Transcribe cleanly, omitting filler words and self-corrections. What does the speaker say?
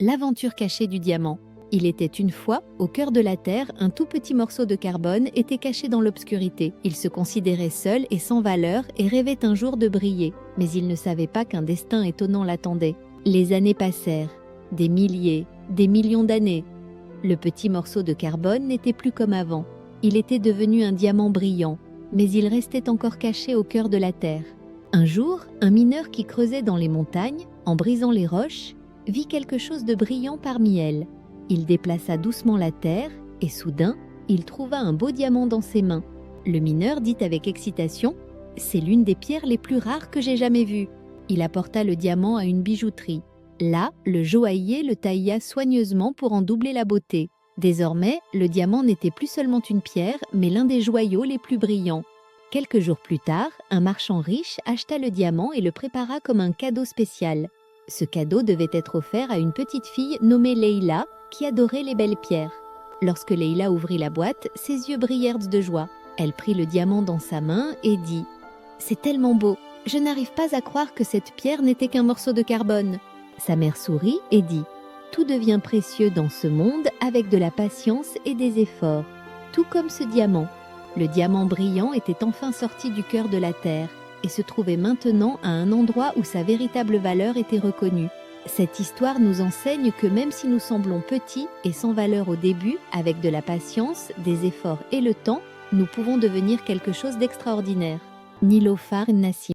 L'aventure cachée du diamant. Il était une fois, au cœur de la Terre, un tout petit morceau de carbone était caché dans l'obscurité. Il se considérait seul et sans valeur et rêvait un jour de briller. Mais il ne savait pas qu'un destin étonnant l'attendait. Les années passèrent. Des milliers, des millions d'années. Le petit morceau de carbone n'était plus comme avant. Il était devenu un diamant brillant, mais il restait encore caché au cœur de la Terre. Un jour, un mineur qui creusait dans les montagnes, en brisant les roches, vit quelque chose de brillant parmi elles. Il déplaça doucement la terre et soudain, il trouva un beau diamant dans ses mains. Le mineur dit avec excitation « C'est l'une des pierres les plus rares que j'ai jamais vues ». Il apporta le diamant à une bijouterie. Là, le joaillier le tailla soigneusement pour en doubler la beauté. Désormais, le diamant n'était plus seulement une pierre, mais l'un des joyaux les plus brillants. Quelques jours plus tard, un marchand riche acheta le diamant et le prépara comme un cadeau spécial. Ce cadeau devait être offert à une petite fille nommée Leïla, qui adorait les belles pierres. Lorsque Leïla ouvrit la boîte, ses yeux brillèrent de joie. Elle prit le diamant dans sa main et dit « C'est tellement beau, je n'arrive pas à croire que cette pierre n'était qu'un morceau de carbone. » Sa mère sourit et dit « Tout devient précieux dans ce monde avec de la patience et des efforts, tout comme ce diamant. » Le diamant brillant était enfin sorti du cœur de la terre et se trouvait maintenant à un endroit où sa véritable valeur était reconnue. Cette histoire nous enseigne que même si nous semblons petits et sans valeur au début, avec de la patience, des efforts et le temps, nous pouvons devenir quelque chose d'extraordinaire. Niloufar Nassim.